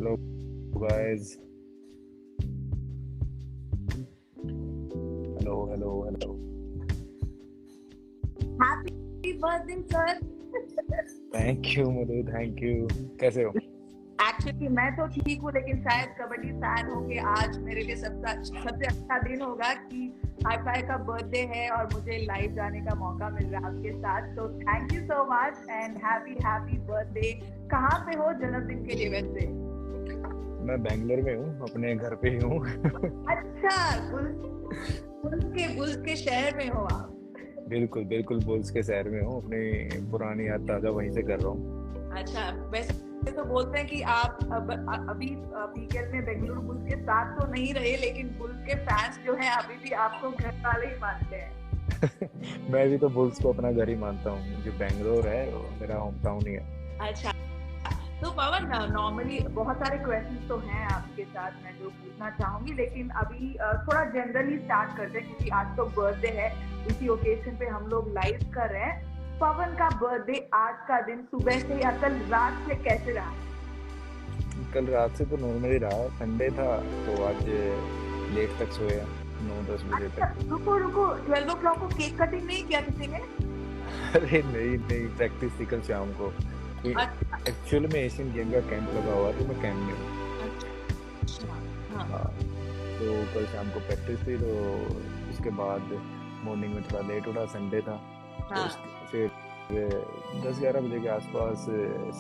Hello guys. Hello. Happy birthday sir. Thank you Madhu, thank you. कैसे हो? Actually मैं तो ठीक हूँ, लेकिन शायद कबड्डी फैन होंगे आज मेरे लिए सबसे अच्छा दिन होगा कि हाई फाई का बर्थडे है और मुझे लाइव जाने का मौका मिल रहा है आपके साथ। तो thank you so much and happy birthday. कहाँ पे हो जन्मदिन के लिए वैसे? मैं बेंगलोर में हूँ, अपने घर पे ही हूँ। अच्छा, बुल्स के शहर में हो आप? बिल्कुल बुल्स के शहर में हूँ, अपनी पुरानी याद ताज़ा वहीं से कर रहा हूँ। अच्छा, वैसे तो बोलते हैं कि आप अभी पीकेएल में बेंगलुरु बुल्स के साथ तो नहीं रहे, लेकिन बुल्स के फैंस जो हैं अभी भी आपको घर वाले ही मानते हैं। मैं भी तो बुल्स को अपना घर ही मानता हूँ। जो बेंगलोर है वो मेरा होम टाउन ही है। अच्छा, तो पवन, नॉर्मली बहुत सारे क्वेश्चंस तो हैं आपके साथ मैं जो पूछना चाहूंगी, लेकिन अभी थोड़ा जनरली स्टार्ट करते हैं क्योंकि आज तो बर्थडे है। इसी ओकेजन पे हम लोग लाइव कर रहे हैं। पवन का बर्थडे आज का दिन सुबह से या कल रात से कैसे रहा? कल रात से तो नॉर्मली रहा, संडे था तो आज लेट तक सोया, 9-10 बजे अच्छा, तक। रुको 12 o'clock को केक कटिंग नहीं किया किसी ने? अरे नहीं, प्रैक्टिस थी कल शाम को। अच्छा। एक्चुअली में एशियन गेम का कैंप लगा हुआ है तो मैं कैंप में हूँ। अच्छा। हाँ। हाँ, तो कल शाम को प्रैक्टिस थी, तो उसके बाद मॉर्निंग में थोड़ा लेट उठा, संडे था। तो हाँ। फिर 10-11 बजे के आसपास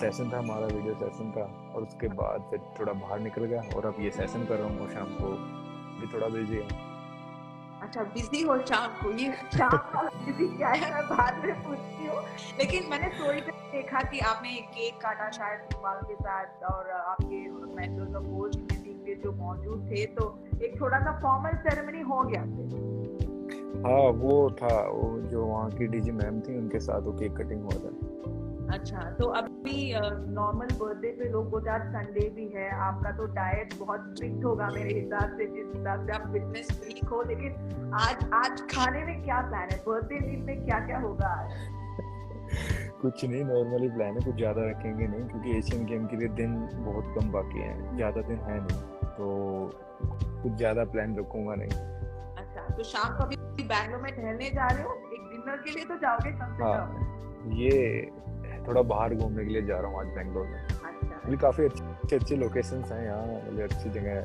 सेशन था, हमारा वीडियो सेशन था। और उसके बाद फिर थोड़ा बाहर निकल गया और अब ये सेशन कर रहा हूँ, और शाम को भी थोड़ा बिजी हूँ। अच्छा, बिजी हो शाम को? ये शाम वाला बिजी क्या है मैं बाद में पूछती हूँ। लेकिन मैंने स्टोरी पे देखा कि आपने एक केक काटा शायद रुमाल के साथ, और आपके मेंटर्स और कोच मीटिंग में जो मौजूद थे, तो एक थोड़ा सा फॉर्मल सेरेमनी हो गया फिर? हाँ, वो था, वो जो वहाँ की डीजी मैम थी उनके साथ वो केक कटिंग हुआ था। अच्छा, तो अभी नॉर्मल बर्थडे पे लोग बोलते हैं आज संडे भी है, आपका तो डाइट बहुत स्ट्रिक्ट होगा मेरे हिसाब से, जिस हिसाब से आप फिटनेस फ्रीक हो, लेकिन आज खाने में क्या प्लान है? बर्थडे दिन में क्या क्या होगा आज? कुछ नहीं, नॉर्मली प्लान है, कुछ ज़्यादा रखेंगे नहीं क्योंकि एशियन गेम के लिए दिन बहुत कम बाकी हैं, ज़्यादा दिन है नहीं, तो कुछ ज़्यादा प्लान रखूंगा नहीं। अच्छा, तो शाम को अभी बैंगलोर में ठहरने जा रहे हो? एक डिनर के लिए तो जाओगे कम से कम? हाँ, ये थोड़ा बाहर घूमने के लिए जा रहा हूँ आज बेंगलोर में। अच्छा। अभी काफ़ी अच्छी लोकेशंस हैं यहाँ, मतलब अच्छी जगह है।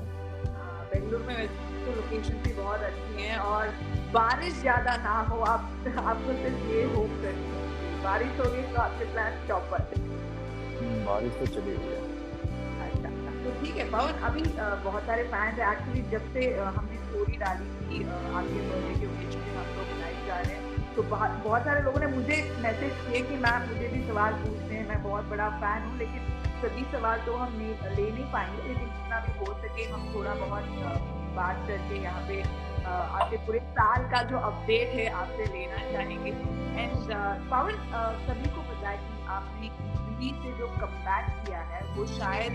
बेंगलुरु में वैसे तो लोकेशन भी बहुत अच्छी हैं, और बारिश ज्यादा ना हो, आपको सिर्फ ये होप करनी है बारिश होगी तो आपके प्लान चौपट। बारिश तो चली हुई है। अच्छा, तो ठीक है पवन, अभी बहुत सारे फैंस हैं एक्चुअली, जब से हमने स्टोरी डाली थी आपके बर्थडे के ओकेजन पे हम लोग लाइव जा रहे हैं, तो बहुत सारे लोगों ने मुझे मैसेज किए कि मैम मुझे भी सवाल पूछने हैं, मैं बहुत बड़ा फैन हूँ, लेकिन सभी सवाल तो हम ले नहीं पाएंगे, लेकिन जितना भी हो सके हम थोड़ा बहुत बात करके यहाँ पे आपके पूरे साल का जो अपडेट है आपसे लेना चाहेंगे। एंड पवन, सभी को पता है कि आपने इंजरी से जो कमबैक किया है वो शायद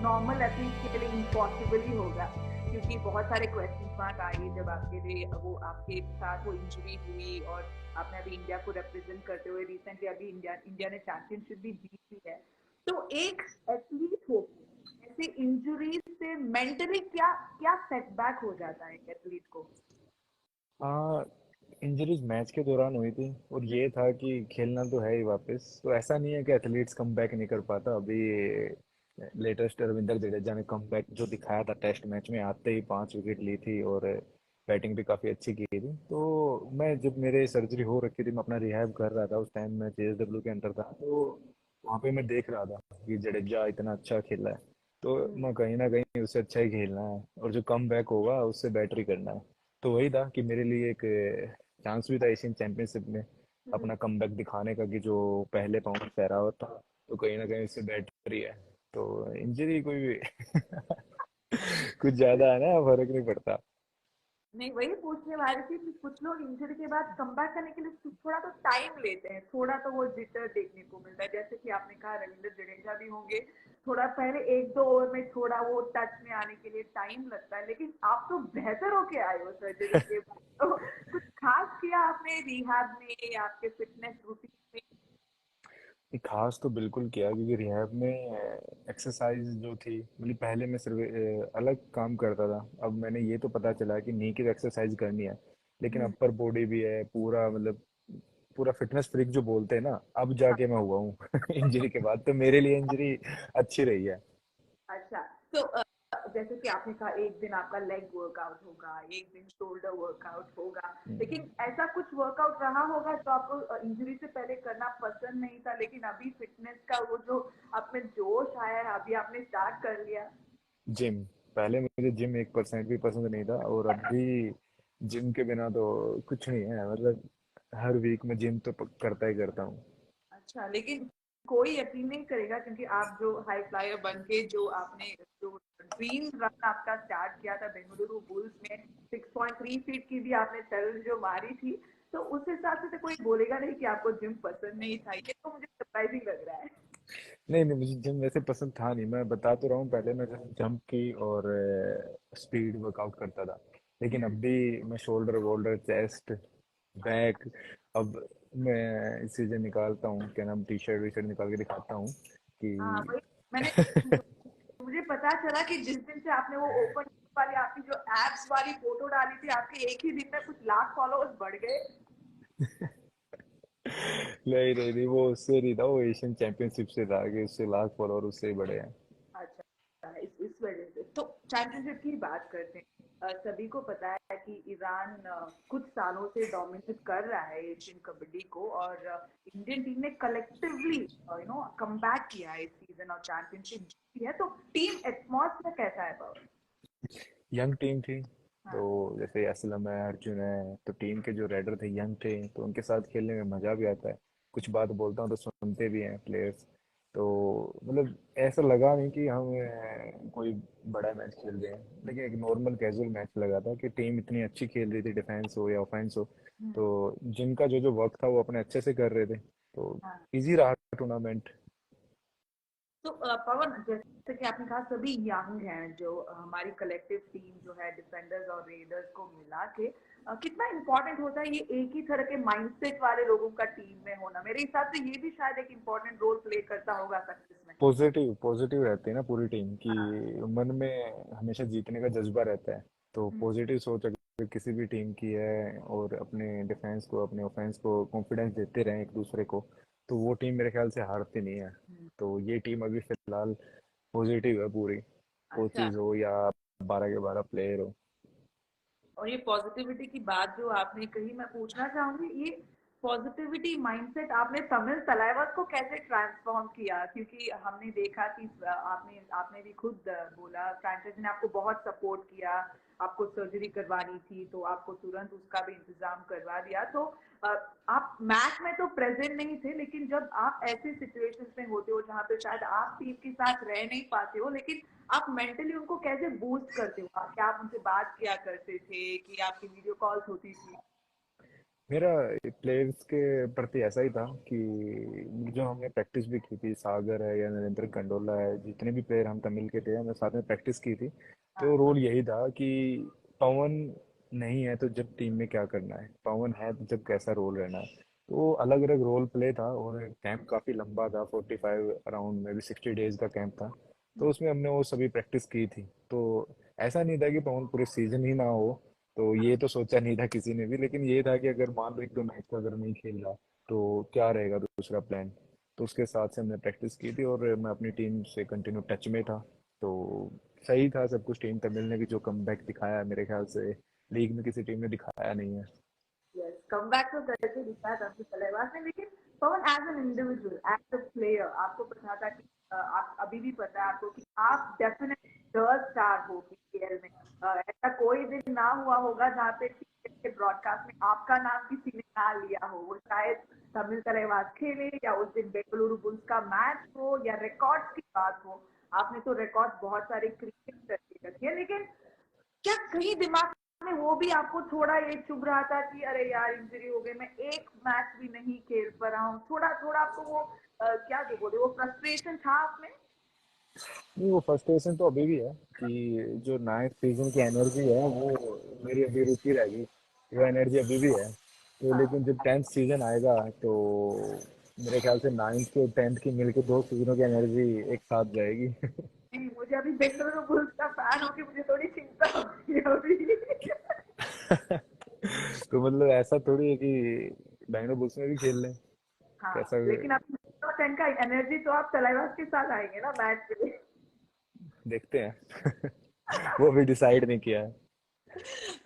नॉर्मल एथलीट के लिए इम्पॉसिबल ही होगा, क्योंकि बहुत सारे क्वेश्चन मार्क आए जब आपके लिए वो आपके साथ वो इंजरी हुई, और आपने अभी इंडिया को रिप्रेजेंट करते हुए रिसेंटली अभी इंडिया ने चैंपियनशिप भी जीती है। तो एक एथलीट होकर ऐसे इंजरीज से मेंटली क्या क्या सेटबैक हो जाता है एथलीट को? हाँ, इंजरीज मैच के दौरान हुई थी, और ये था कि खेलना तो है ही वापस, तो ऐसा नहीं है कि एथलीट्स कम बैक नहीं कर पाता। अभी लेटेस्ट रविंदर जडेजा ने कम बैक जो दिखाया था, टेस्ट मैच में आते ही 5 विकेट ली थी और बैटिंग भी काफ़ी अच्छी की थी। तो मैं जब मेरे सर्जरी हो रखी थी, मैं अपना रिहैब कर रहा था, उस टाइम मैं जेएसडब्ल्यू के अंदर था, तो वहाँ पे मैं देख रहा था कि जडेजा इतना अच्छा खेला है, तो मैं कहीं ना कहीं उससे अच्छा ही खेलना है, और जो कम बैक होगा उससे बैटरी करना है। तो वही था कि मेरे लिए एक चांस भी था एशियन चैंपियनशिप में अपना कमबैक दिखाने का, कि जो पहले पाउंड फहरावत था, तो कहीं ना कहीं उससे बेटर ही है। तो इंजरी कोई भी कुछ ज्यादा है ना, फर्क नहीं पड़ता। नहीं, वही पूछने वाली थी कि कुछ लोग इंजरी के बाद कमबैक करने के लिए थोड़ा तो टाइम लेते हैं, थोड़ा तो वो जिटर देखने को मिलता है, जैसे कि आपने कहा रविंद्र जडेजा भी होंगे, थोड़ा पहले 1-2 ओवर में थोड़ा वो टच में आने के लिए टाइम लगता है, लेकिन आप तो बेहतर होके आए हो सर्जरी के बाद, तो कुछ खास किया आपने रिहैब में या आपके फिटनेस रूटीन में? ये खास तो बिल्कुल किया क्योंकि रिहैब में एक्सरसाइज जो थी मतलब पहले मैं सिर्फ अलग काम करता था। अब मैंने ये तो पता चला कि नी की एक्सरसाइज करनी है, लेकिन हम्म। अपर बॉडी भी है पूरा मतलब पूरा फिटनेस फ्रीक जो बोलते हैं ना, अब जाके मैं हुआ हूँ इंजरी के बाद। तो मेरे लिए इंजरी अच्छी रही है। अच्छा, तो जैसे कि आपने कहा एक दिन आपका लेग वर्कआउट होगा, एक दिन शोल्डर वर्कआउट होगा, लेकिन ऐसा कुछ वर्कआउट रहा होगा जो आपको इंजरी से पहले करना पसंद नहीं था, लेकिन अभी फिटनेस का वो जो आप में जोश आया है, अभी आपने स्टार्ट कर लिया? जिम, पहले मुझे जिम 1% भी पसंद नहीं था, और अब भी जिम के बिना तो कुछ नहीं है। मतलब हर वीक में जिम तो करता ही करता हूँ। अच्छा, लेकिन कोई यकीन नहीं करेगा क्योंकि आप जो हाई फ्लायर बन के जो आपने जो ड्रीम रन आपका स्टार्ट किया था बेंगलुरु बुल्स में, 6.3 फीट की भी आपने चल जो मारी थी, तो उस हिसाब से तो कोई बोलेगा नहीं कि आपको जिम पसंद नहीं था। ये तो मुझे सरप्राइजिंग लग रहा है। नहीं नहीं, मुझे जिम वैसे पसंद था नहीं। मैं बता तो रहा हूँ, पहले मैं जंप की और स्पीड वर्कआउट करता था, लेकिन अब भी मैं शोल्डर वोल्डर चेस्ट बैक, अब मैं इस चीजें निकालता हूँ, क्या नाम, टी शर्ट वी शर्ट निकाल के दिखाता हूँ कि हाँ, वही मैंने मुझे पता चला कि जिस दिन से आपने वो ओपन वाली आपकी जो एब्स वाली फोटो डाली थी, आपके एक ही दिन में कुछ लाख फॉलोअर्स बढ़ गए। नहीं नहीं नहीं, वो उससे नहीं था, वो एशियन चैंपियनशिप से था कि उससे लाख फॉलोअर उससे ही बड़े हैं। अच्छा, इस वजह से तो चैंपियनशिप की बात करते हैं। सभी को पता है कि ईरान कुछ सालों से डोमिनेट कर रहा है एशियन कबड्डी को, और इंडियन टीम ने कलेक्टिवली कमबैक किया है इस सीजन और चैंपियनशिप जीती है। तो टीम एटमॉस्फेयर कैसा है पावर? यंग टीम थी, तो हाँ। जैसे असलम है, अर्जुन है, तो टीम के जो रेडर थे यंग थे, तो उनके साथ खेलने में मजा भी आता है। कुछ बात बोलता हूँ तो सुनते भी हैं प्लेयर्स। तो मतलब ऐसा लगा नहीं कि हम कोई बड़ा मैच खेल रहे हैं, लेकिन एक नॉर्मल कैजुअल मैच लगा था कि टीम इतनी अच्छी खेल रही थी, डिफेंस हो या ऑफेंस हो। हम्म। तो जिनका जो जो वर्क था वो अपने अच्छे से कर रहे थे, तो हाँ। इजी रहा टूर्नामेंट। तो पवन, जैसे कि आपने कहा सभी यंग हैं, जो हमारी कलेक्टिव टीम जो है डिफेंडर्स और रेडर्स को मिला के कितना इम्पोर्टेंट होता है ये एक ही तरह के माइंडसेट वाले लोगों का टीम में होना? मेरे हिसाब से ये भी शायद एक इम्पोर्टेंट रोल प्ले करता होगा सक्सेस में। पॉजिटिव पॉजिटिव रहती है ना पूरी टीम की, हाँ। मन में हमेशा जीतने का जज्बा रहता है। तो हम्म। पॉजिटिव सोच अगर किसी भी टीम की है, और अपने डिफेंस को अपने ऑफेंस को कॉन्फिडेंस देते रहें एक दूसरे को, तो वो टीम मेरे ख्याल से हारती नहीं है। हम्म। तो ये टीम अभी फिलहाल पॉजिटिव है पूरी, अच्छा, कोचेज हो या 12 के 12 प्लेयर हो। और ये पॉजिटिविटी की बात जो आपने कही, मैं पूछना चाहूंगी ये पॉजिटिविटी माइंडसेट आपने तमिल तलाइवास को कैसे ट्रांसफॉर्म किया? क्योंकि हमने देखा कि आपने आपने भी खुद बोला फ्रैंचाइजी ने आपको बहुत सपोर्ट किया, आपको सर्जरी करवानी थी तो आपको तुरंत उसका भी इंतजाम करवा दिया। तो अ, आप मैच में तो प्रेजेंट नहीं थे, लेकिन जब आप ऐसे सिचुएशंस में होते हो जहाँ पे शायद आप टीम के साथ रह नहीं पाते हो, लेकिन आप मेंटली उनको कैसे बूस्ट करते हो? क्या आप उनसे बात किया करते थे कि आपकी वीडियो कॉल्स होती थी? मेरा प्लेयर्स के प्रति ऐसा ही था कि जो हमने प्रैक्टिस भी की थी, सागर है या नरेंद्र कंडोला है, जितने भी प्लेयर हम तमिल के थे, हमने साथ में प्रैक्टिस की थी। तो हाँ। रोल यही था कि पवन नहीं है तो जब टीम में क्या करना है, पवन है तो जब कैसा रोल रहना है। तो अलग अलग रोल प्ले था, और कैंप काफ़ी लंबा था, 45 अराउंड में भी 60 डेज का कैंप था। तो उसमें हमने वो सभी प्रैक्टिस की थी। तो ऐसा नहीं था कि पवन पूरे सीजन ही ना हो, तो ये तो सोचा नहीं था किसी ने भी, लेकिन ये था कि अगर मान लो एक दो मैच का अगर नहीं खेल रहा तो क्या रहेगा दूसरा प्लान। तो उसके साथ से हमने प्रैक्टिस की थी, और मैं अपनी टीम से कंटिन्यू टच में था। तो सही था सब कुछ। टीम तमिल ने भी जो कमबैक दिखाया है, मेरे ख्याल से लीग में किसी टीम ने दिखाया नहीं है। यस, कमबैक तो करके दिखाया था आपके बल्लेबाज ने, लेकिन Pawan as an individual, as a player, आपको पता था कि आप अभी भी पता है आपको कि आप डेफिनेटली द स्टार हो पीकेएल में। ऐसा कोई दिन ना हुआ होगा जहाँ पे पीकेएल के ब्रॉडकास्ट में आपका नाम किसी ने ना लिया हो। वो शायद तमिल तलवार खेले या उस दिन बेंगलुरु बुल्स का मैच हो या रिकॉर्ड्स की बात हो, आपने तो रिकॉर्ड बहुत सारे क्रिएट करके रखे हैं। लेकिन क्या कहीं दिमाग में वो भी आपको थोड़ा ये चुभ रहा था कि अरे यार इंजरी हो गई, मैं एक मैच भी नहीं खेल पा रहा हूँ? थोड़ा थोड़ा आपको वो क्या जो बोले वो फ्रस्ट्रेशन था आप में? नहीं, वो फ्रस्ट्रेशन तो अभी भी है कि जो नाइन्थ सीजन की एनर्जी है वो मेरी अभी रुकी रहेगी, वो हाँ। एनर्जी अभी भी है। तो हाँ। लेकिन जब 10th सीजन आएगा तो मेरे ख्याल से 9th की और 10th की मिलके 2 सीजनों की एनर्जी एक साथ जाएगी। नहीं, मुझे अभी बेंगलुरु बुल्स का फैन होके मुझे थोड़ी चिंता हो रही है अभी। तो मतलब ऐसा थोड़ी है कि बैंगलोर बुल्स में भी खेल लें, हाँ, कैसा? लेकिन अब 10 का एनर्जी तो आप तलैवास के साथ आएंगे ना मैच के लिए। देखते हैं। वो भी डिसाइड नहीं किया है।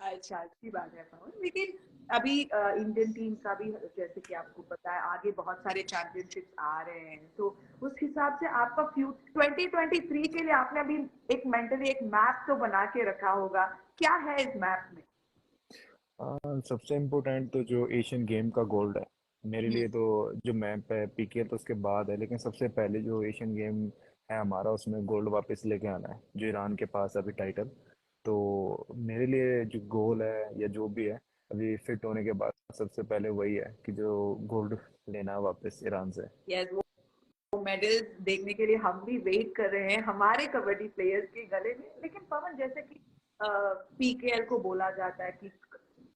अच्छा, अच्छी बात है पवन। लेकिन अभी इंडियन टीम का भी जैसे कि आपको पता है आगे बहुत सारे चैंपियनशिप्स आ रहे हैं, तो उस हिसाब से आपका फ्यूचर 2023 के लिए आपने अभी एक मेंटली एक मैप तो बना के रखा होगा, क्या है इस मैप में? सबसे इम्पोर्टेंट तो जो एशियन गेम का गोल्ड है मेरे हम्म। लिए, तो जो मैप है पीके तो उसके बाद है, लेकिन सबसे पहले जो एशियन गेम है हमारा उसमें गोल्ड वापस लेके आना है, जो ईरान के पास है अभी टाइटल। तो मेरे लिए जो गोल है या जो भी है, अभी फिट होने के बाद सबसे पहले वही है कि जो गोल्ड लेना है वापस ईरान से। यस, वो मेडल देखने के लिए हम भी वेट कर रहे हैं हमारे कबड्डी प्लेयर्स के गले में। लेकिन पवन, जैसे कि पीकेएल को बोला जाता है कि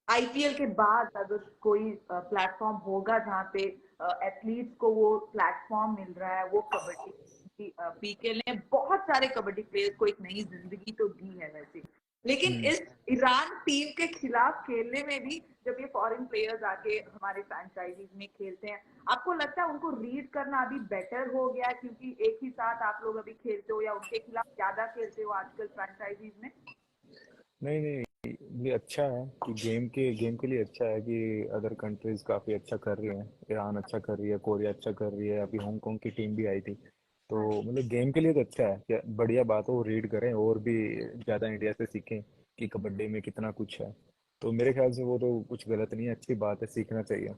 आईपीएल के बाद अगर कोई प्लेटफॉर्म होगा जहाँ पे एथलीट्स को वो प्लेटफॉर्म मिल रहा है, वो कबड्डी। पीकेएल ने बहुत सारे कबड्डी प्लेयर्स को एक नई जिंदगी तो दी है वैसे, लेकिन हम्म। इस ईरान टीम के खिलाफ खेलने में भी जब ये फॉरेन प्लेयर्स आके हमारे फ्रेंचाइजीज में खेलते हैं, आपको लगता है उनको रीड करना अभी बेटर हो गया है क्योंकि एक ही साथ आप लोग अभी खेलते हो, या उनके खिलाफ ज्यादा खेलते हो आजकल फ्रेंचाइजीज में? नहीं नहीं, ये अच्छा है कि गेम के लिए अच्छा है कि अदर कंट्रीज काफ़ी अच्छा कर रही हैं। ईरान अच्छा कर रही है, कोरिया अच्छा कर रही है, अभी हांगकांग की टीम भी आई थी। तो हाँ। मतलब गेम के लिए तो अच्छा है, क्या बढ़िया बात है, वो रीड करें और भी ज़्यादा इंडिया से सीखें कि कबड्डी में कितना कुछ है। तो मेरे ख्याल से वो तो कुछ गलत नहीं है, अच्छी बात है, सीखना चाहिए।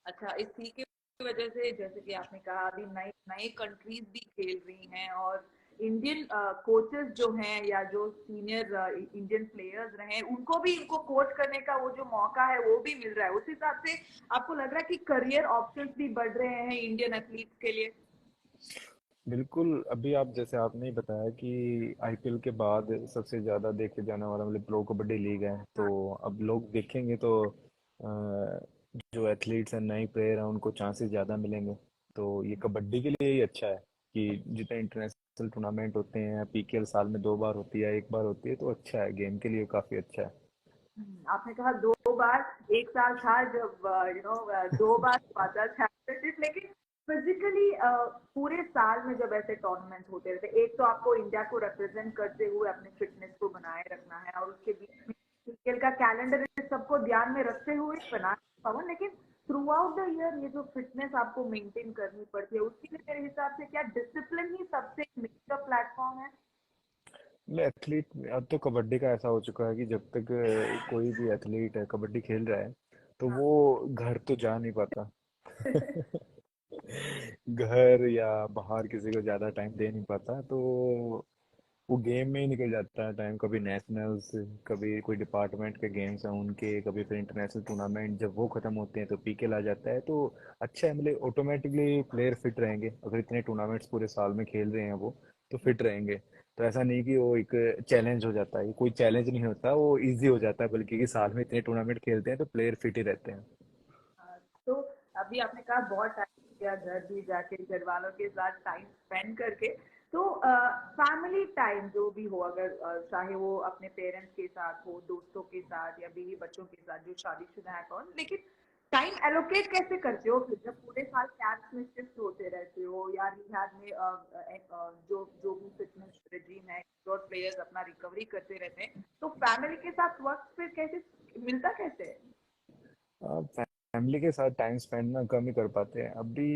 अच्छा, इसी की वजह से जैसे कि आपने कहा अभी नए नए कंट्रीज भी खेल रही हैं, और इंडियन कोचेस जो हैं या जो सीनियर इंडियन प्लेयर्स रहे उनको भी इनको कोच करने का वो जो मौका है वो भी मिल रहा है। उस हिसाब से आपको लग रहा है कि करियर ऑप्शंस भी बढ़ रहे हैं इंडियन एथलीट्स के लिए? बिल्कुल, अभी आप जैसे आपने ही बताया कि आईपीएल के बाद सबसे ज़्यादा देखे जाने वाला मतलब प्रो कबड्डी लीग है, तो अब लोग देखेंगे तो जो एथलीट्स हैं नए प्लेयर हैं उनको चांसेस ज़्यादा मिलेंगे। तो ये कबड्डी के लिए ही अच्छा है कि जितने इंटरनेशनल टूर्नामेंट होते हैं, पीकेएल साल में 2 बार होती है, 1 बार होती है, तो अच्छा है, गेम के लिए काफ़ी अच्छा है। आपने कहा 2 बार, एक साल था जब 2 बार हुआ था चैंपियनशिप, लेकिन फिजिकली पूरे साल में जब ऐसे टूर्नामेंट होते रहते, एक तो आपको इंडिया को रिप्रेजेंट करते हुए अपने फिटनेस को बनाए रखना है, और उसके बीच में पीकेएल का कैलेंडर इस सबको ध्यान में रखते हुए बनाना है, पवन। लेकिन थ्रू आउट द ईयर ये जो फिटनेस आपको मेंटेन करनी पड़ती है, उसके लिए मेरे हिसाब से क्या डिसिप्लिन ही सबसे मेजर प्लेटफॉर्म है? मतलब एथलीट, अब तो कबड्डी का ऐसा हो चुका है कि जब तक कोई भी एथलीट है कबड्डी खेल रहा है तो हाँ। वो घर तो जा नहीं पाता। घर या बाहर किसी को ज्यादा टाइम दे नहीं पाता, तो वो गेम में ही निकल जाता है टाइम, कभी नेशनल्स, कभी कोई डिपार्टमेंट के गेम्स हैं उनके, कभी फिर इंटरनेशनल टूर्नामेंट जब वो खत्म होते हैं तो पीकेएल आ जाता है। तो अच्छा है, मतलब ऑटोमेटिकली प्लेयर फिट रहेंगे अगर इतने टूर्नामेंट्स पूरे साल में खेल रहे हैं वो, तो फिट रहेंगे। तो ऐसा नहीं कि वो एक चैलेंज हो जाता है, कोई चैलेंज नहीं होता, वो इजी हो जाता है, बल्कि कि साल में इतने टूर्नामेंट खेलते हैं तो प्लेयर फिट ही रहते हैं। तो अभी आपने कहा बहुत टाइम किया घर भी जाके घर वालों के साथ टाइम स्पेंड करके, तो फैमिली टाइम जो भी हो, अगर चाहे वो अपने पेरेंट्स के साथ हो, दोस्तों के साथ, या बीवी बच्चों के साथ जो शादीशुदा है कौन, लेकिन टाइम एलोकेट कैसे करते हो फिर जब पूरे साल कैंप्स में शिफ्ट होते रहते हो या रिहैब में जो जो भी फिटनेस रेजिम है, और प्लेयर्स अपना रिकवरी करते रहते हैं, तो फैमिली के साथ वक्त फिर कैसे मिलता कैसे है? फैमिली के साथ टाइम स्पेंड ना कम ही कर पाते हैं अभी।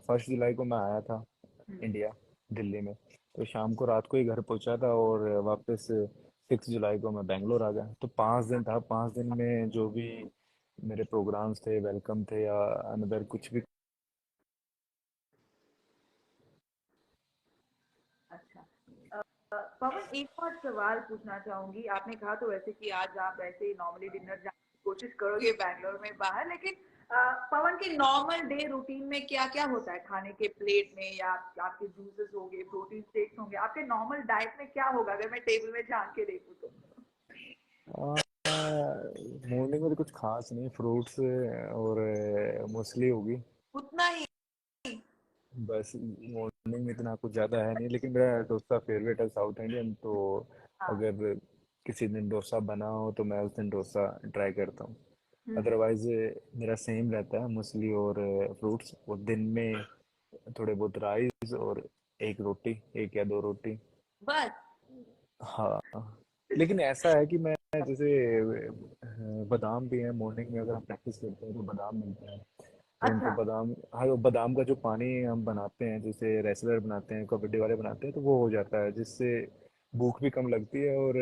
1 जुलाई को मैं आया था हम्म। इंडिया, दिल्ली में, तो शाम को रात को ही घर पहुंचा था, और वापस 6 जुलाई को मैं बैंगलोर आ गया। तो 5 दिन था, 5 दिन में जो भी मेरे प्रोग्राम्स थे, वेलकम थे या अनदर कुछ भी। अच्छा। पवन, एक और सवाल पूछना चाहूंगी। आपने कहा तो वैसे कि आज आप ऐसे ही नॉर्मली डिनर जाने की कोशिश करोगे बैंगलोर में बाहर, लेकिन पवन की नॉर्मल डे रूटीन में क्या क्या होता है खाने के प्लेट में, या आपके जूसेस होंगे, प्रोटीन शेक्स होंगे, आपके नॉर्मल डाइट में क्या होगा अगर मैं टेबल में झांक के देखूँ तो? मॉर्निंग में तो कुछ खास नहीं, फ्रूट्स और मछली होगी, उतना ही। बस मॉर्निंग में इतना कुछ ज्यादा है नहीं, लेकिन मेरा डोसा फेवरेट है साउथ इंडियन, तो हाँ। अगर किसी दिन डोसा बना हो तो मैं उस दिन डोसा ट्राई करता हूँ। हम्म। अदरवाइज मेरा सेम रहता है, मछली और फ्रूट्स, और दिन में थोड़े बहुत राइस और एक रोटी, एक या दो रोटी। बस। हाँ, लेकिन ऐसा है कि मैं जैसे बादाम भी है, मॉर्निंग में अगर हम प्रैक्टिस करते हैं तो बादाम मिलते हैं, तो उनको अच्छा। बादाम, हाँ, वो बादाम का जो पानी हम बनाते हैं, जैसे रेसलर बनाते हैं, कबड्डी वाले बनाते हैं, तो वो हो जाता है, जिससे भूख भी कम लगती है और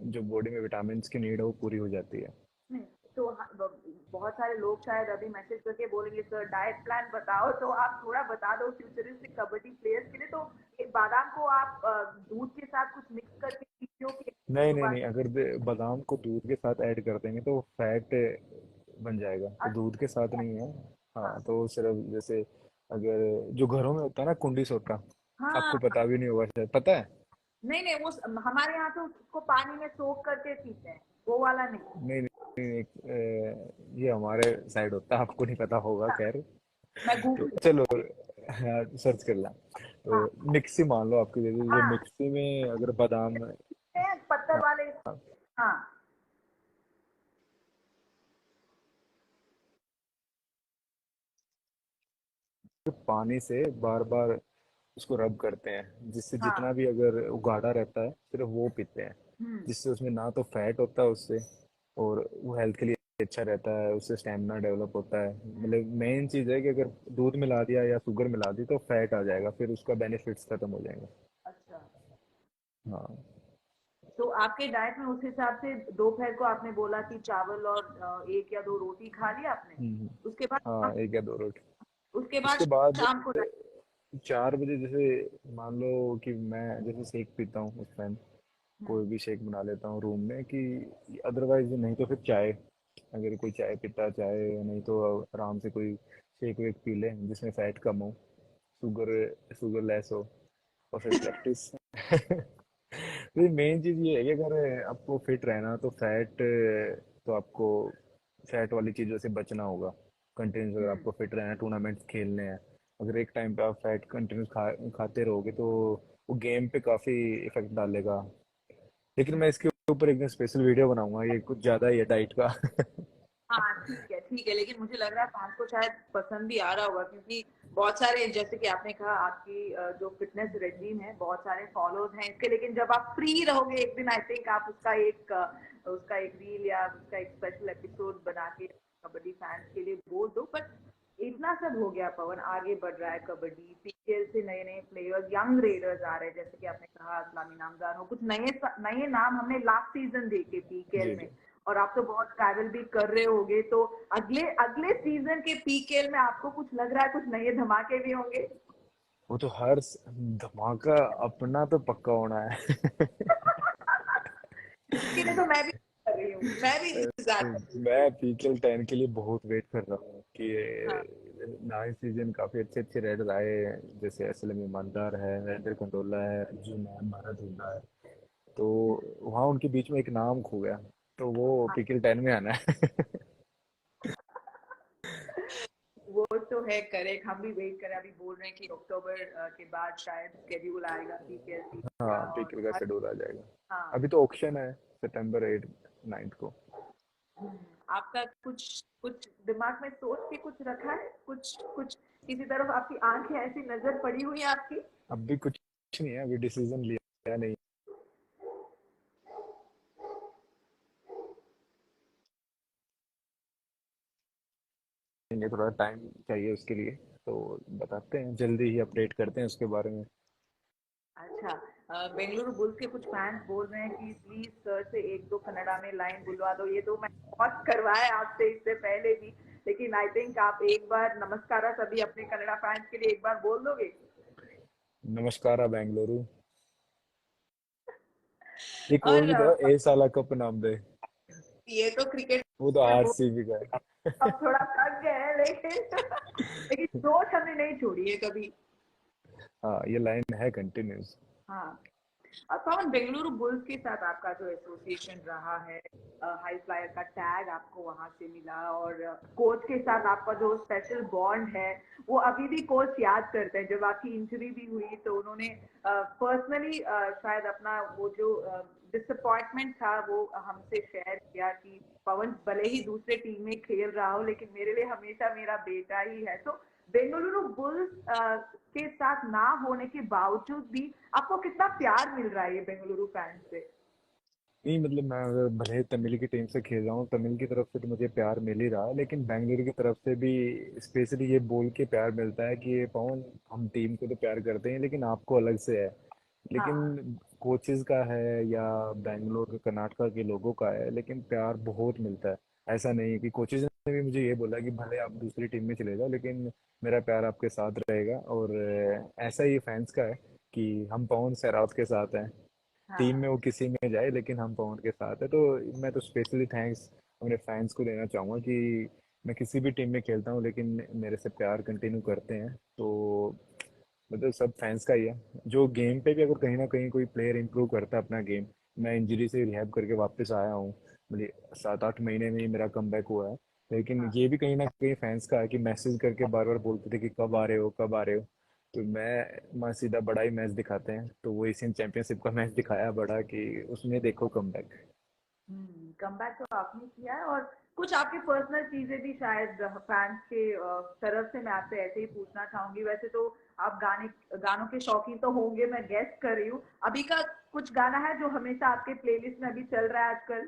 जो बॉडी में विटामिन की नीड है वो पूरी हो जाती है। नहीं, तो बहुत सारे लोग शायद अभी मैसेज करके बोलेंगे सर डाइट प्लान बताओ, तो आप थोड़ा बता दो फ्यूचरिस्टिक कबड्डी प्लेयर्स के लिए। तो ये बादाम को आप दूध के साथ कुछ मिक्स करके पीते हो कि नहीं नहीं सुबह? नहीं, अगर बादाम को दूध के साथ ऐड कर देंगे तो फैट बन जाएगा, तो दूध के साथ नहीं है। अच्छा। हाँ, तो सिर्फ जैसे अगर जो घरों में होता है ना कुंडी सोटा, हाँ। आपको पता भी नहीं होगा, शायद पता है। नहीं नहीं, वो हमारे यहाँ तो उसको पानी में सोख करके पीते हैं, वो वाला नहीं। नहीं नहीं, नहीं, ये हमारे साइड होता है, आपको नहीं पता होगा, खैर। मैं तो गूगल। चलो, हाँ, सर्च कर ला। तो हाँ। मिक्सी मान लो आपकी, जैसे जो हाँ, मिक्सी में अगर बादाम, पत्थर वाले। हाँ। पानी से बार बार उसको रब करते हैं, जिससे जितना हाँ। भी अगर वो गाढ़ा रहता है सिर्फ वो पीते हैं, हम्म। जिससे उसमें ना तो फैट होता है उससे, और वो हेल्थ के लिए अच्छा रहता है, उससे स्टेमिना डेवलप होता है। मतलब मेन चीज़ है कि अगर दूध मिला दिया या शुगर मिला दी तो फैट आ जाएगा, फिर उसका बेनिफिट्स खत्म हो जाएंगे। अच्छा। हाँ। तो आपके डाइट में उस हिसाब से दोपहर को आपने बोला कि चावल और एक या दो रोटी खा लिया आपने। हम्म। उसके बाद हाँ, एक या दो रोटी। उसके बाद उसके बाद शाम को 4 बजे, जैसे मान लो कि मैं जैसे शेक पीता हूँ उस टाइम, हम्म। कोई भी शेक बना लेता हूँ रूम में, कि अदरवाइज नहीं तो फिर चाय, अगर कोई चाय पीता है चाय, नहीं तो आराम से कोई शेक वेक पी ले जिसमें फैट कम हो, शुगर शुगर लेस हो, और फिर प्रैक्टिस। तो मेन चीज़ ये है कि अगर आपको फिट रहना है तो फैट, तो आपको फैट वाली चीज़ों से बचना होगा कंटिन्यूस, अगर हम्म। आपको फिट रहना है, टूर्नामेंट्स खेलने हैं। अगर एक टाइम पे आप फैट कंटिन्यूस खाते रहोगे तो वो गेम पे काफ़ी इफेक्ट डालेगा। लेकिन मैं इसके ऊपर एक दिन स्पेशल वीडियो बनाऊंगा, ये कुछ ज़्यादा ही है डाइट का। हाँ ठीक है ठीक है, लेकिन मुझे लग रहा है फैंस को शायद पसंद भी आ रहा होगा, क्योंकि बहुत सारे, जैसे कि आपने कहा आपकी जो फिटनेस रेजिम है, बहुत सारे फॉलोअर्स हैं इसके। लेकिन जब आप फ्री रहोगे एक दिन, आई थिंक आप उसका एक रील या उसका एक स्पेशल एपिसोड बना के कबड्डी फैंस के लिए बोल दो। बट इतना सब हो गया पवन, आगे बढ़ रहा है कबड्डी, पीकेएल से नए नए प्लेयर्स, यंग रेडर्स आ रहे हैं, जैसे कि आपने कहा इस्लामी नामदार हो, कुछ नए नए नाम हमने लास्ट सीजन देखे पीकेएल जी में। जी। और आप तो बहुत ट्रैवल भी कर रहे होगे, तो अगले अगले सीजन के पीकेएल में आपको कुछ लग रहा है कुछ नए धमाके भी होंगे? वो तो हर धमाका अपना तो पक्का होना है। इसके लिए तो मैं भी कर रही हूँ, मैं भी इंतजार कर रही मैं पीकेएल 10 के लिए बहुत वेट कर रहा हूँ कि हूँ। हाँ। 9 सीजन काफी अच्छे अच्छे राइडर आए हैं, जैसे असलम ईमानदार है, राइडर कंडोला है, अर्जुन है, भारत हुड्डा है, तो वहाँ उनके बीच में एक नाम खो गया, तो वो पीकेएल 10 में आना है। वो तो है करेक्ट, हम भी वेट करें। अभी बोल रहे हैं कि अक्टूबर के बाद शायद शेड्यूल आएगा पीकेएल का, हाँ, और पीकेएल का हर। शेड्यूल आ जाएगा। हाँ। अभी तो ऑक्शन है, सितंबर 8 9 को। आपका कुछ कुछ दिमाग में सोच के कुछ रखा है, कुछ कुछ किसी तरफ आपकी आंखें ऐसी नजर पड़ी हुई है आपकी? अभी कुछ नहीं है, अभी डिसीजन लिया नहीं है, थोड़ा टाइम चाहिए उसके लिए, तो बताते हैं, जल्दी ही अपडेट करते हैं उसके बारे में। अच्छा। बेंगलुरु बुल्स के कुछ फैंस बोल रहे हैं कि प्लीज सर से एक दो कन्नड़ा में लाइन बुलवा दो। ये तो मैं बहुत करवाया आपसे इससे पहले भी, लेकिन आई थिंक आप एक बार नमस्कारा सभी अपने कन्नड़ा फैंस के लिए एक बार बोल दोगे? नमस्कार बेंगलुरु, एक और और भी था, ए साला कप नाम दे, ये तो क्रिकेट वो तो में बोल, आरसीबी का है। अब थोड़ा थक गए हैं, लेकिन लेकिन सोच हमने नहीं छोड़ी है कभी। हाँ, ये लाइन है कंटिन्यूस। हाँ। पवन, बेंगलुरु बुल्स के साथ आपका जो एसोसिएशन रहा है, हाई फ्लायर का टैग आपको वहां से मिला, और कोच के साथ आपका जो स्पेशल बॉन्ड है, वो अभी भी कोच याद करते हैं। जब आपकी इंजरी भी हुई तो उन्होंने पर्सनली शायद अपना वो जो डिसअपॉइंटमेंट था वो हमसे शेयर किया कि पवन भले ही दूसरे टीम में खेल रहा हो, लेकिन मेरे लिए हमेशा मेरा बेटा ही है। तो बेंगलुरु बुल्स के साथ ना होने के बावजूद भी आपको कितना प्यार मिल रहा है ये बेंगलुरु फैंस से? नहीं मतलब मैं अगर भले तमिल की टीम से खेल रहा हूँ, तमिल की तरफ से तो मुझे प्यार मिल ही रहा है, लेकिन बेंगलुरु की तरफ से भी स्पेशली ये बोल के प्यार मिलता है कि ये पवन, हम टीम को तो प्यार करते हैं लेकिन आपको अलग से है। हाँ। लेकिन कोचेस का है या बैंगलोर कर्नाटका के लोगों का है, लेकिन प्यार बहुत मिलता है। ऐसा नहीं है कि कोचेस ने भी मुझे ये बोला कि भले आप दूसरी टीम में चले जाओ लेकिन मेरा प्यार आपके साथ रहेगा। और ऐसा ही फैंस का है कि हम पवन सहरावत के साथ हैं। टीम हाँ। में वो किसी में जाए लेकिन हम पवन के साथ है। तो मैं तो स्पेशली थैंक्स अपने फैंस को देना चाहूँगा कि मैं किसी भी टीम में खेलता हूँ लेकिन मेरे से प्यार कंटिन्यू करते हैं। तो मतलब सब फैंस का ही है। जो गेम पे भी अगर कहीं ना कहीं कोई प्लेयर इंप्रूव करता है अपना गेम, मैं इंजरी से रिहैब करके वापस आया हूँ, मतलब 7-8 महीने में ही मेरा कमबैक हुआ है। लेकिन हाँ। ये भी कहीं ना कहीं फैंस का है कि मैसेज करके बार बार बोलते थे कि कब आ रहे हो, कब आ रहे हो। तो मैं सीधा बड़ा ही मैच दिखाते हैं, तो वो एशियन चैंपियनशिप का मैच दिखाया बड़ा कि उसमें देखो कमबैक। कमबैक तो आपने किया है, और कुछ आपकी पर्सनल चीजें भी शायद फैंस के तरफ से मैं आपसे ऐसे ही पूछना चाहूंगी। वैसे तो आप गानों के शौकीन तो होंगे, मैं गेस कर रही हूँ। अभी का कुछ गाना है जो हमेशा आपके प्लेलिस्ट में अभी चल रहा है आजकल?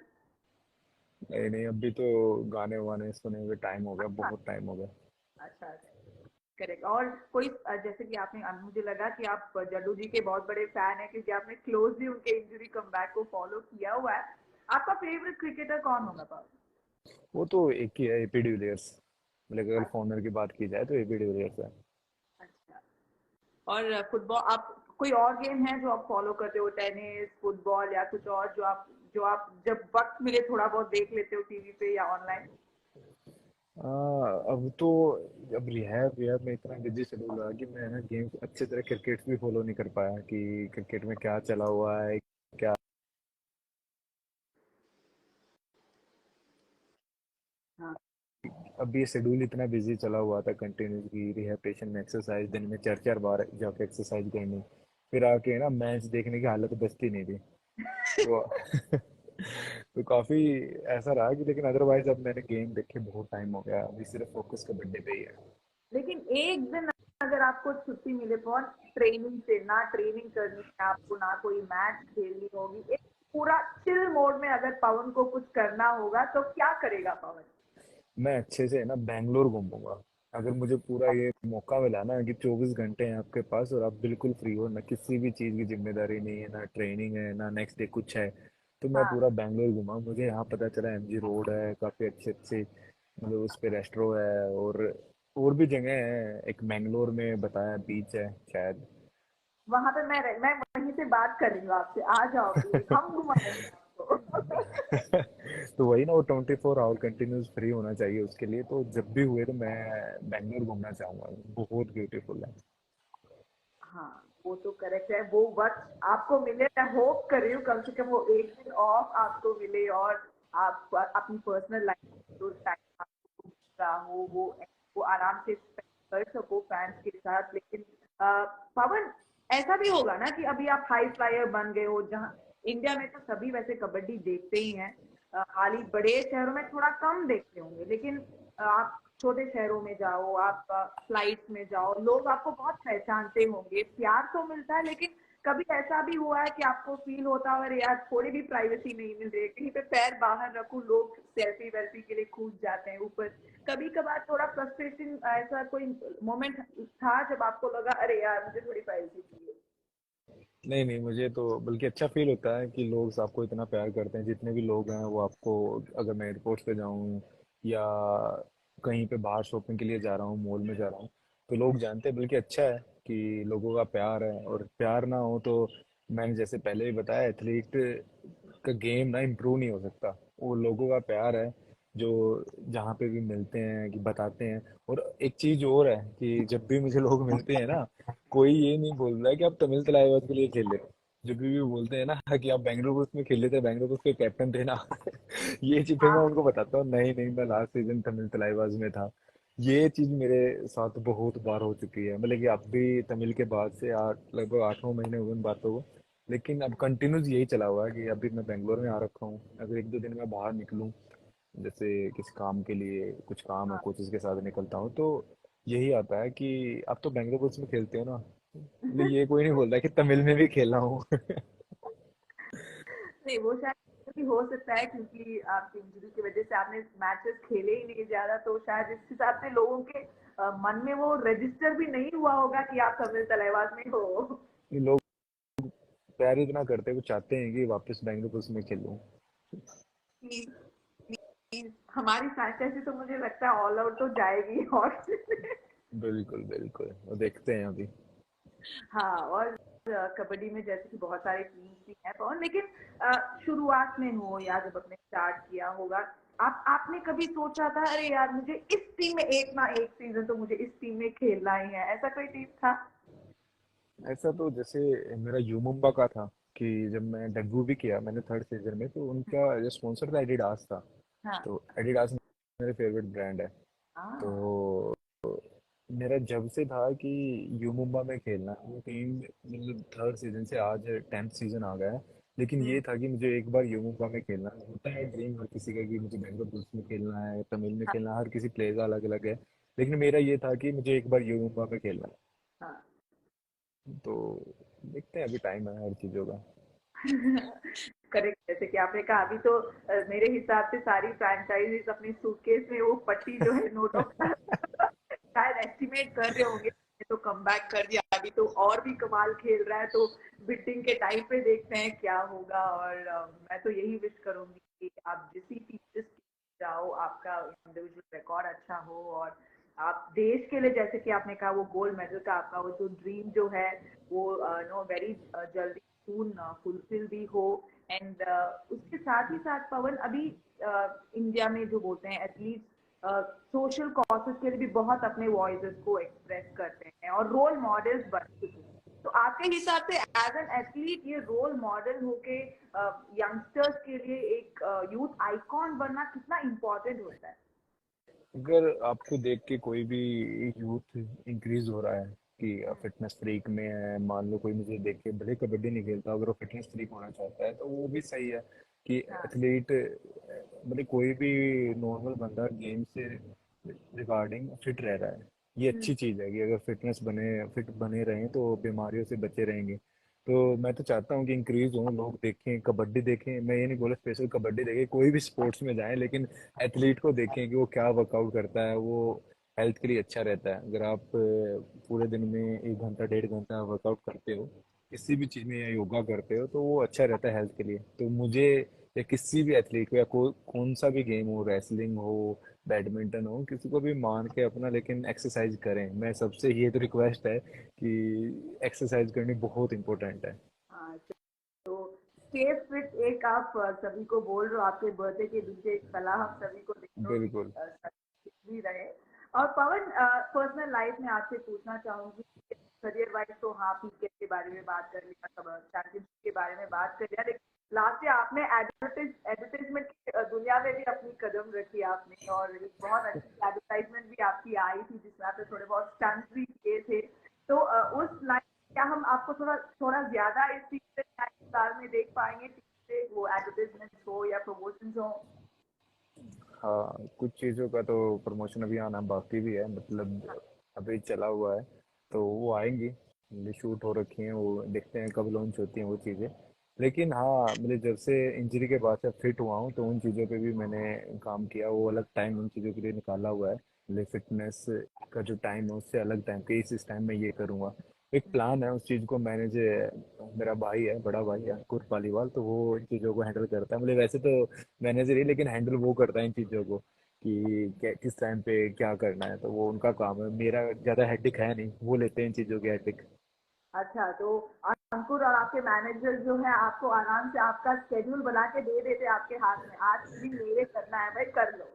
नहीं नहीं, अभी तो गाने वाने सुने हुए टाइम हो गया, अच्छा। बहुत टाइम हो गया। अच्छा। करेक्ट। और कोई जैसे कि आपने मुझे लगा कि आप जड्डू जी के बहुत बड़े फैन हैं, क्योंकि आपने क्लोजली उनके इंजरी कमबैक को फॉलो किया हुआ है। आपका फेवरेट क्रिकेटर कौन होगा पापा? वो तो एक ही है, एपी डिविलियर्स। मतलब अगर अच्छा। फॉर्नर की बात की जाए तो एपी डिविलियर्स है। अच्छा। और फुटबॉल, आप कोई और गेम है जो आप फॉलो करते हो, टेनिस, फुटबॉल, या कुछ और जो आप जब वक्त मिले थोड़ा बहुत देख लेते हो टीवी पे या ऑनलाइन? अब तो अब रिहैब रिहैब में इतना बिजी शेड्यूल रहा कि मैं ना गेम अच्छे तरह क्रिकेट भी फॉलो नहीं कर पाया कि क्रिकेट में क्या चला हुआ है, क्या। हाँ। अब ये शेड्यूल इतना बिजी चला हुआ था कंटिन्यू की रिहैबिलिटेशन में, एक्सरसाइज दिन में 4-4 बार जाके एक्सरसाइज करनी, फिर आके ना मैच देखने की हालत बचती नहीं थी। तो तो काफी ऐसा रहा कि, लेकिन अदरवाइज अब मैंने गेम देखे बहुत टाइम हो गया, अभी सिर्फ फोकस कबड्डी पे ही है। लेकिन एक दिन अगर आपको छुट्टी मिले पवन, ट्रेनिंग से, ना ट्रेनिंग करनी है आपको, ना कोई मैच खेलनी होगी, एक पूरा चिल मोड में अगर पवन को कुछ करना होगा, तो क्या करेगा पवन? मैं अच्छे से ना बैंगलोर घूमूंगा। अगर मुझे पूरा ये मौका मिला ना कि 24 घंटे हैं आपके पास और आप बिल्कुल फ्री हो, ना किसी भी चीज़ की जिम्मेदारी नहीं है, ना ट्रेनिंग है, ना नेक्स्ट डे कुछ है, तो मैं हाँ। पूरा बैंगलोर घूमा। मुझे यहाँ पता चला एमजी रोड है, काफ़ी अच्छे अच्छे मतलब उस पे रेस्टोरों है, और भी जगह है। एक मैंगलोर में बताया बीच है शायद। वहां पे मैं वहीं से बात कर रही हूँ आपसे, आ जाओ प्लीज, हम घुमाएंगे आपको। तो वही ना, वो 24 आवर कंटिन्यूस फ्री होना चाहिए उसके लिए। तो जब भी हुए तो मैं बैंगलोर घूमना चाहूंगा, बहुत ब्यूटीफुल है। हाँ, वो तो करेक्ट है। वो वक्त आपको मिले, मैं होप कर रही हूँ कम से कम वो एक दिन ऑफ आपको मिले, और आप अपनी पर्सनल लाइफ जो टाइम आपको मिल रहा हो वो आराम से spend कर सको फैंस के साथ। लेकिन पवन, ऐसा भी होगा ना कि अभी आप हाई फ्लायर बन गए हो, जहाँ इंडिया में तो सभी वैसे कबड्डी देखते ही हैं, हाल ही बड़े शहरों में थोड़ा कम देखते होंगे, लेकिन आप छोटे शहरों में जाओ, आप फ्लाइट्स में जाओ, लोग आपको बहुत पहचानते होंगे, प्यार तो मिलता है, लेकिन कभी ऐसा भी हुआ है कि आपको फील होता है अरे यार थोड़ी भी प्राइवेसी नहीं मिल रही है, कहीं पे पैर बाहर रखूं लोग सेल्फी वेल्फी के लिए कूद जाते हैं ऊपर? कभी कभार थोड़ा फ्रस्ट्रेशन, ऐसा कोई मोमेंट था जब आपको लगा अरे यार मुझे थोड़ी प्राइवेसी चाहिए? नहीं नहीं, मुझे तो बल्कि अच्छा फील होता है कि लोग आपको इतना प्यार करते हैं। जितने भी लोग हैं वो आपको, अगर मैं एयरपोर्ट पे जाऊं या कहीं पे बाहर शॉपिंग के लिए जा रहा हूँ, मॉल में जा रहा हूँ, तो लोग जानते हैं। बल्कि अच्छा है कि लोगों का प्यार है। और प्यार ना हो तो, मैंने जैसे पहले भी बताया, एथलीट का गेम ना इम्प्रूव नहीं हो सकता। वो लोगों का प्यार है जो जहाँ पे भी मिलते हैं कि बताते हैं। और एक चीज और है कि जब भी मुझे लोग मिलते हैं ना, कोई ये नहीं बोल रहा है कि आप तमिल तलाइवास के लिए खेल रहे हो। जब भी बोलते हैं ना कि आप बेंगलुरु बुल्स में खेले थे, बेंगलुरु बुल्स के कैप्टन थे ना ये चीज फिर मैं हाँ। उनको बताता हूँ, नहीं नहीं मैं लास्ट सीजन तमिल तलाईवाज में था। ये चीज मेरे साथ बहुत बार हो चुकी है, मतलब कि अब भी तमिल के बाद से लगभग 8 9 महीने हुए इन बातों को, लेकिन अब कंटिन्यूस यही चला हुआ है कि अभी मैं बेंगलोर में आ रखा हूँ, अगर 1 2 दिन में बाहर निकलूँ जैसे किसी काम के लिए, कुछ काम है, हाँ। कोचेस के साथ निकलता हूँ, तो यही आता है कि अब तो बेंगलोर बुल्स में खेलते हो ना, मतलब ये कोई नहीं बोलता कि तमिल में भी खेला हूँ नहीं, वो शायद भी हो सकता है क्योंकि आपकी इंजरी की वजह से आपने मैचेस खेले ही नहीं ज्यादा, तो शायद इस हिसाब से लोगों के मन में वो रजिस्टर भी नहीं हुआ होगा कि आप तमिल तलैवास में हो। ये लोग प्यार इतना करते हैं, वो चाहते हैं कि वापस बेंगलोर बुल्स में खेलूं। कि हमारी फ्रैंचाइजी तो मुझे लगता है ऑल आउट तो जाएगी और बिल्कुल बिल्कुल, वो देखते हैं अभी। हाँ। और कबड्डी में जैसे कि बहुत सारे टीम्स भी हैं पवन, लेकिन शुरुआत में हो या जब आपने स्टार्ट किया होगा, आप आपने कभी सोचा था अरे यार मुझे इस टीम में एक ना एक सीजन तो मुझे इस टीम में खेलना ही है, ऐसा कोई टीम था? ऐसा तो जैसे मेरा यू मुंबा का था कि जब मैं डेब्यू भी किया मैंने थर्ड सीजन में, तो उनका जो स्पॉन्सर था एडिडास था। हाँ। तो एडिडास मेरे फेवरेट ब्रांड है। हाँ। तो मेरा जब से था कि यू मुंबा में खेलना है, वो टीम मतलब थर्ड सीजन से आज 10th सीजन आ गया है, लेकिन ये हम्म। था कि मुझे एक बार यू मुंबा में खेलना है। होता है ड्रीम हर किसी का कि मुझे बेंगलोर बुल्स में खेलना है, तमिल में हाँ। खेलना है, हर किसी प्लेयर का अलग अलग है, लेकिन मेरा ये था कि मुझे एक बार यू मुंबा में खेलना हाँ। है। तो देखते हैं, अभी टाइम है हर चीज़ों का। करेक्ट, जैसे कि आपने कहा अभी तो मेरे हिसाब से सारी फ्रैंचाइजीज अपनी सूटकेस में वो पट्टी जो है नोटों का शायद एस्टिमेट कर रहे होंगे, तो कम बैक कर दिया, अभी तो और भी कमाल खेल रहा है, तो बिडिंग के टाइम पे देखते हैं क्या होगा। और मैं तो यही विश करूंगी कि आप जिस जाओ आपका इंडिविजुअल रिकॉर्ड अच्छा हो, और आप देश के लिए जैसे कि आपने कहा वो गोल्ड मेडल का आपका वो जो ड्रीम जो है वो नो वेरी जल्दी सून फुलफिल भी हो। एंड उसके साथ ही साथ पवन अभी इंडिया में जो बोलते हैं एथलीट सोशल कॉजेस के लिए भी बहुत अपने वॉइसेस को एक्सप्रेस करते हैं और रोल मॉडल्स बन चुके हैं। तो आपके हिसाब से एज एन एथलीट ये रोल मॉडल होके यंगस्टर्स के लिए एक यूथ आइकॉन बनना कितना इम्पोर्टेंट होता है? अगर आपको देख के कोई भी यूथ इंक्रीज हो रहा है कि फिटनेस फ्रीक में है, मान लो कोई मुझे देख के भले कबड्डी नहीं खेलता, अगर वो फिटनेस फ्रीक होना चाहता है तो वो भी सही है कि हाँ। एथलीट, मतलब कोई भी नॉर्मल बंदा गेम से रिगार्डिंग फिट रह रहा है, ये हम्म। अच्छी चीज़ है कि अगर फिट बने रहें तो बीमारियों से बचे रहेंगे। तो मैं तो चाहता हूँ कि इंक्रीज हो, लोग देखें, कबड्डी देखें, मैं ये नहीं बोला स्पेशल कबड्डी देखें, कोई भी स्पोर्ट्स में जाएं, लेकिन एथलीट को देखें कि वो क्या वर्कआउट करता है, वो हेल्थ के लिए अच्छा रहता है। अगर आप पूरे दिन में 1 घंटा 1.5 घंटा वर्कआउट करते हो किसी भी चीज़ में या योगा करते हो, तो वो अच्छा रहता है हेल्थ के लिए। तो मुझे या किसी भी एथलीट को या कौन सा भी गेम हो, रेसलिंग हो, बैडमिंटन हो, किसी को भी मान के अपना लेकिन एक्सरसाइज करें। मैं सबसे ये तो रिक्वेस्ट है कि एक्सरसाइज करनी बहुत इंपॉर्टेंट है। हाँ। तो स्टे फिट एक आप सभी को बोल रहे हो, आपके बर्थडे के पीछे एक सलाह हम सभी को दे रहे हो कि बिल्कुल fit भी रहे। और पवन पर्सनल लाइफ में आपसे पूछना चाहूंगी, करियर वाइज तो हाँ पीके के बारे में बात कर लिया, सब चैंपियनशिप के बारे में बात कर लिया, लेकिन लास्ट ईयर आपने एडवर्टाइजमेंट की दुनिया में भी अपनी कदम रखी आपने, और एक बहुत अच्छी एडवर्टाइजमेंट भी आपकी आई थी जिसमें आपने थोड़े बहुत स्टंट भी किए थे। तो उस लाइन क्या हम आपको थोड़ा थोड़ा ज्यादा इस चीज से साल में देख पाएंगे, से वो एडवर्टाइजमेंट हो या प्रमोशन हो? हाँ, कुछ चीज़ों का तो प्रमोशन अभी आना बाकी भी है, मतलब अभी चला हुआ है, तो वो आएंगी, मतलब शूट हो रखी हैं, वो देखते हैं कब लॉन्च होती हैं वो चीज़ें। लेकिन हाँ, मतलब जब से इंजरी के बाद से फिट हुआ हूँ तो उन चीज़ों पे भी मैंने काम किया, वो अलग टाइम उन चीज़ों के लिए निकाला हुआ है। मतलब फिटनेस का जो टाइम है उससे अलग टाइम कि इस टाइम में ये करूँगा, एक प्लान है। उस चीज़ को मैनेज, मेरा भाई है, बड़ा भाई है अंकुर पालीवाल, तो वो इन चीज़ों को हैंडल करता है। मतलब वैसे तो मैनेजर ही, लेकिन हैंडल वो करता है इन चीज़ों को कि किस टाइम पे क्या करना है, तो वो उनका काम है। मेरा ज़्यादा हेडिक है नहीं, वो लेते हैं इन चीज़ों की हेडिक। अच्छा, तो अंकुर और आपके मैनेजर जो है आपको आराम से आपका स्केड्यूल बना के दे देते आपके हाथ में, आज भी मेरे करना है भाई कर लो।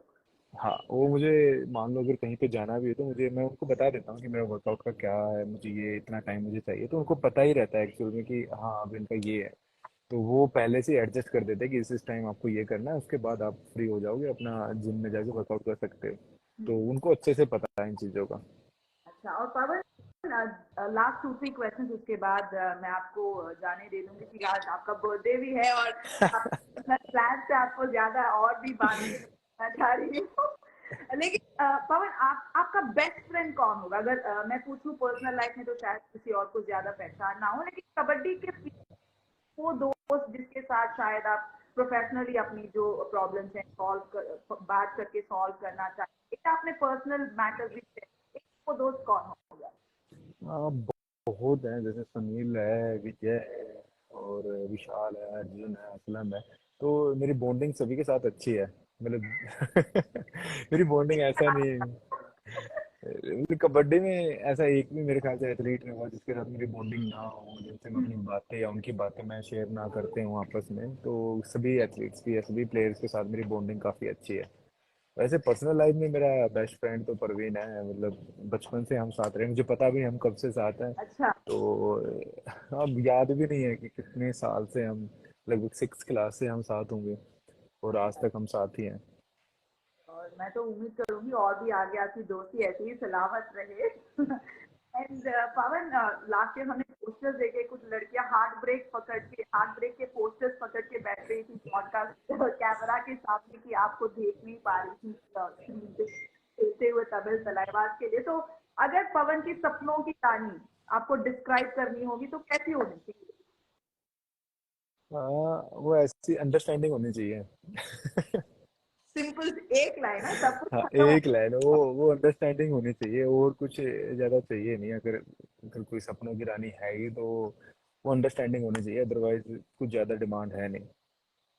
हाँ, वो मुझे मान लो अगर कहीं पे जाना भी है तो मुझे, मैं उनको बता देता हूँ कि मेरा वर्कआउट का क्या है, मुझे ये इतना टाइम मुझे चाहिए, तो उनको पता ही रहता है एक्चुअल में कि हाँ अब इनका ये है। तो वो पहले से एडजस्ट कर देते हैं कि इस टाइम आपको ये करना है, उसके बाद आप फ्री हो जाओगे, अपना जिम में जाके वर्कआउट कर सकते हो। तो उनको अच्छे से पता है इन चीज़ों का। अच्छा, और पवन, लास्ट 2-3 क्वेश्चन उसके बाद मैं आपको जाने दे दूंगी कि आज आपका बर्थडे भी है और प्लान से आपको ज्यादा और भी बातें करना चाह रही हूँ। लेकिन पवन, आप आपका बेस्ट फ्रेंड कौन होगा? अगर मैं पूछूं पर्सनल लाइफ में तो शायद किसी और को ज्यादा पहचान ना हो, लेकिन कबड्डी के पीछे वो दोस्त जिसके साथ शायद आप प्रोफेशनली अपनी जो प्रॉब्लम्स हैं बात करके सॉल्व करना चाहिए, या अपने पर्सनल मैटर्स भी share, वो दोस्त कौन होगा? हाँ, बहुत है, जैसे सुनील है, विजय है, और विशाल है, अर्जुन है, असलम है। तो मेरी बॉन्डिंग सभी के साथ अच्छी है, मतलब मेरी बॉन्डिंग ऐसा नहीं है। कबड्डी में ऐसा एक भी मेरे ख्याल से एथलीट नहीं हुआ जिसके साथ मेरी बॉन्डिंग ना हो, जिनसे मैं अपनी बातें या उनकी बातें मैं शेयर ना करते हूँ आपस में। तो सभी एथलीट्स की या सभी प्लेयर्स के साथ मेरी बॉन्डिंग काफ़ी अच्छी है। वैसे पर्सनल लाइफ में मेरा बेस्ट फ्रेंड तो परवीन है, मतलब बचपन से हम साथ रहे, मुझे पता भी नहीं हम कब से साथ हैं। अच्छा। तो अब याद भी नहीं है कि कितने साल से हम, लगभग 6 क्लास से हम साथ होंगे, और आज तक हम साथ ही हैं। और मैं तो उम्मीद करूंगी और भी आगे आपकी दोस्ती ऐसी ही सलामत रहे। एंड पवन, लास्ट ईयर हमने पोस्टर्स देखे, कुछ लड़कियां हार्ट ब्रेक के पोस्टर्स पकड़ के बैठ रही थी पॉडकास्ट कैमरा के सामने, कि आपको देख नहीं पा रही थी स्क्रीन पे खेलते हुए तमिल तलवार के लिए। तो अगर पवन की सपनों की कहानी आपको डिस्क्राइब करनी होगी तो कैसी होनी चाहिए? वो ऐसी अंडरस्टैंडिंग होनी चाहिए। सिंपल एक लाइन है, सब कुछ हाँ, खत्म हो। एक लाइन, वो अंडरस्टैंडिंग होनी चाहिए, और कुछ ज्यादा चाहिए नहीं। अगर अगर कोई सपनों की रानी है ही तो वो अंडरस्टैंडिंग होनी चाहिए, अदरवाइज कुछ ज्यादा डिमांड है नहीं।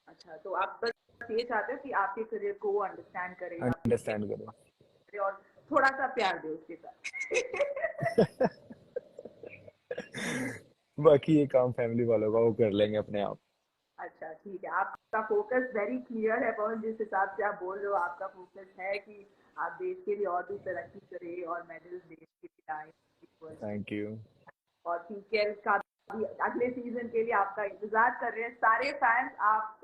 अच्छा, तो आप बस ये चाहते हो कि आपके करियर को वो अंडरस्टैंड करे, आपके अंडरस्टैंड करो। करे और थोड़ा सा प्यार दे उसके साथ। बाकी ये काम फैमिली वालों का, वो कर लेंगे अपने आप। अच्छा, ठीक है, आपका फोकस वेरी क्लियर है पवन, जिस हिसाब से आप बोल रहे हो आपका फोकस है कि आप देश के लिए और भी तरक्की करें और मेडल्स देश के लिए आए वर्ल्ड के। Thank you. और पीकेएल का भी अगले सीजन के लिए आपका इंतजार कर रहे हैं सारे फैंस। आप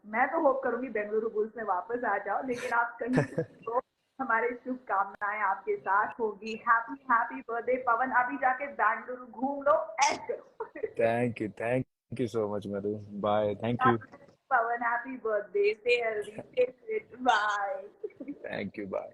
मैं तो होप करूंगी बेंगलुरु बुल्स में वापस आ जाओ, लेकिन आप कहीं तो हमारे शुभकामनाएं आपके साथ होगी। हैप्पी हैप्पी बर्थडे पवन, अभी जाके बेंगलुरु घूम लो, ऐश करो। Thank you so much Madhu. Bye, thank you. Pavan, happy birthday, stay healthy, stay fit, bye. Thank you, bye.